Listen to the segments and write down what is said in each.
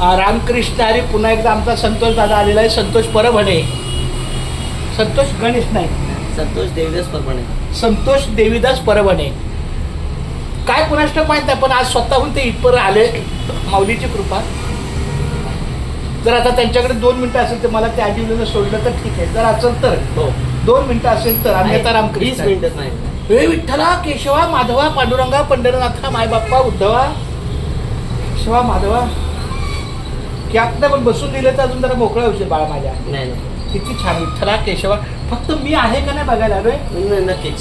रामकृष्ण हरी. पुन्हा एकदा आमचा संतोष दादा आलेला आहे. संतोष परभणे, संतोष गणेश नाही, संतोष देवीदास परभणे. संतोष देवीदास परभणे. काय कुणाष्ट माहीत नाही, पण आज स्वतःहून ते इथपर आले. माऊलीची कृपा. जर आता त्यांच्याकडे 2 मिनिटं असेल तर मला त्या आजीवलीला सोडलं तर ठीक आहे. जर असेल तर हो 2 मिनिटं असेल तर. अन्यथा 20 रामकृष्ण. मिनिटच नाही. हे विठ्ठला केशवा माधवा पांडुरंगा पंढरनाथा माय बाप्पा उद्धवा केशवा माधवा. की आता पण बसून दिलं तर अजून जरा मोकळं होशील बाळा माझ्या. नाही किती छान विठ्ठला केशवा. फक्त मी आहे का नाही बघायला आलोय. नाही नक्कीच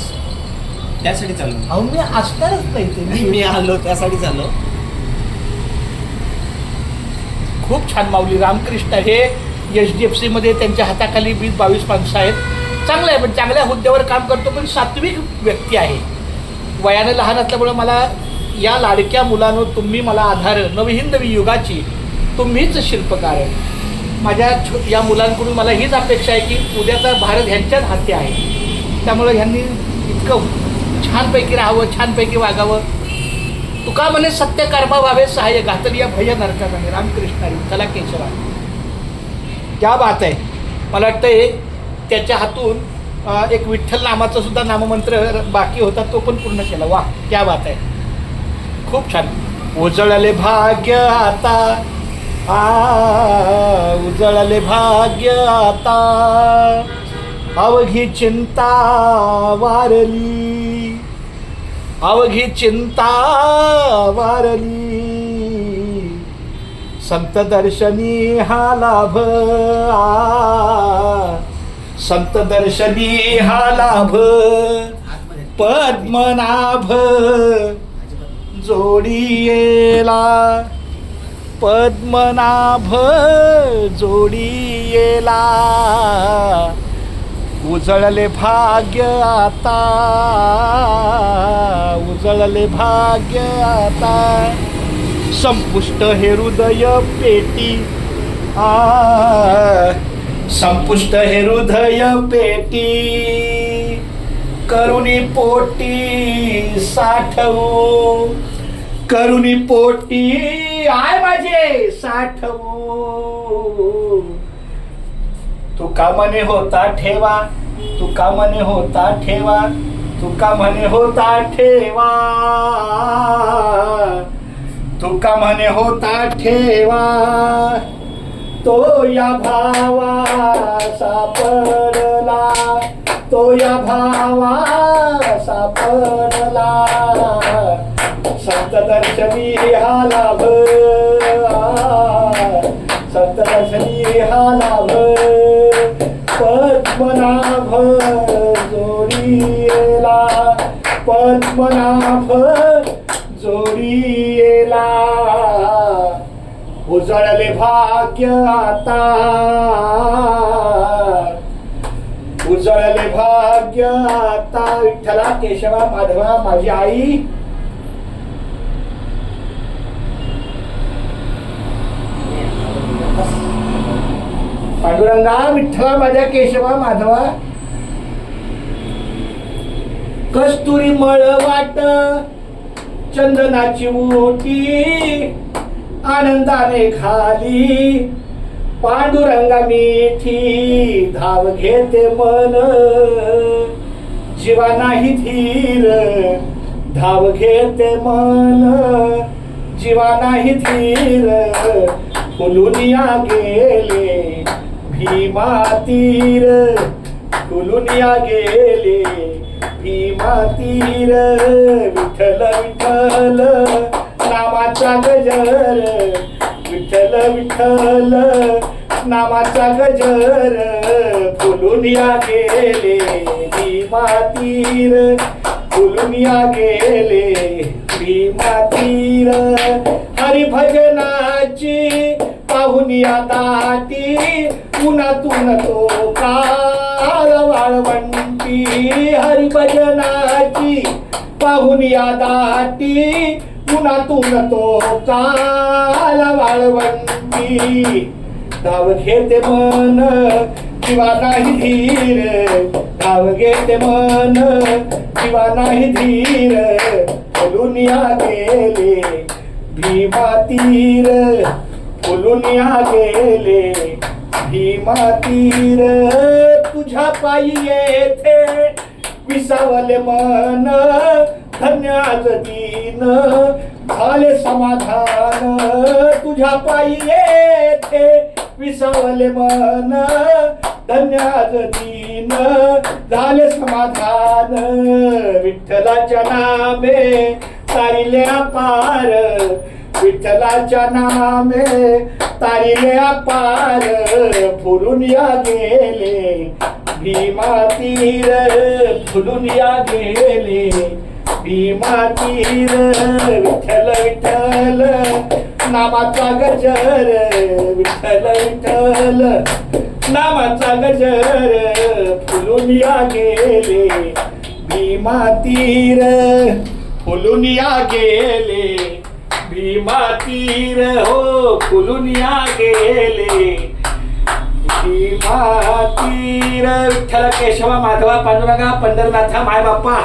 त्यासाठी चाललो. अहो मी असणारच नाही ते. मी आलो त्यासाठी चाललो. खूप छान माऊली रामकृष्ण. हे HDFC मध्ये त्यांच्या हाताखाली 20-22 माणसं आहेत. चांगलं आहे, पण चांगल्या हुद्द्यावर काम करतो, पण सात्विक व्यक्ती आहे. वयाने लहान असल्यामुळे मला या लाडक्या मुलानं तुम्ही मला आधार, नवी नवी युगाची तुम्हीच शिल्पकार आहे. माझ्या या मुलांकडून मला हीच अपेक्षा आहे की उद्याचा भारत ह्यांच्याच हाती आहे. त्यामुळे ह्यांनी इतकं छानपैकी राहावं, छानपैकी वागावं. तुका म्हणे सत्य कर्मा व्हावे सहाय्य घातली या भय नरकात आहे. रामकृष्ण विठ्ठला केशवा. क्या बात आहे. मला वाटतं त्याच्या हातून एक विठ्ठल नामाचा सुद्धा नाममंत्र बाकी होता, तो पण पूर्ण केला. वा क्या बात आहे. खूप छान. उजळले भाग्य आता, उजळले भाग्य आता, अवघी चिंता वारली, अवघी चिंता वारली, संत दर्शनी हा लाभ, संत दर्शनी हा लाभ, पद्मनाभ जोडीला, पद्मनाभ जोडीला, उजळले भाग्य आता, उजळले भाग्य आता, संपुष्ट हे हृदय पेटी, संपुष्ट हे हृदय पेटी, करुणी पोटी साठवू, करुणी पोटी आय माझे साठवू, तुका मने होता ठेवा, तुका मने होता ठेवा, तुका मने होता ठेवा, तुका मने होता ठेवा, तो या भावा सापडला, तो या भावा सापडला, संत दर्शनी हा लाभ, संत दर्शनी हा लाभ, पद्मनाभ जोडीला, पद्मनाभ जोडीला, उजळले भाग्य आता, उजळले भाग्य आता, विठ्ठला केशवा माधवा माझी आई, पांडुरंगा विठ्ठला माझ्या केशवा माधवा, कस्तुरी मळवाट चंदनाची मोठी, आनंदाने खाली पांडुरंगा मिठी, धाव घेते मन जीवा नाही धीर, धाव घेते मन जीवा नाही धीर, फुलुनिया गेले भीमा तीर, फुलुनिया गेले भीमा तीर, विठ्ठल विठ्ठल नामाचा गजर, विठ्ठल विठ्ठल नामाचा गजर, फुलुनिया गेले भीमा तीर, फुलुनिया गेले भीमा तीर, हरिभजनाची पाहुनिया दाटी, उन्हातून तो कार वाळवंटी, हरिभजनाची पाहुनिया दाटी, उन्हातून तो काल वाळवंटी, धाव घेते मन जीवा नाही धीर, धाव घेते मन जीवा नाही धीर, फुलुनिया गेले भीमा तीर, फुलून या गेले भीमा तीर तुझ्या पायी येथे विसावले मन धन्य आज दीन झाले समाधान तुझ्या पायी येथे विसावले मन धन्य आज दीन झाले समाधान विठ्ठलाच्या नामे तारिले अपार विठ्ठलाच्या नामे तारिले अपार फुलून या गेले भीमा तीर फुलून या गेले भीमा तीर विठ्ठल विठ्ठल नामाचा गजर विठ्ठल विठ्ठल नामाचा गजर फुलून या गेले भीमा तीर फुलून या गेले भीमा तीर हो फुलून या गेले भीमा तीर विठ्ठल केशवा माधवा पांडुरंगा पंढरनाथा माय बाप्पा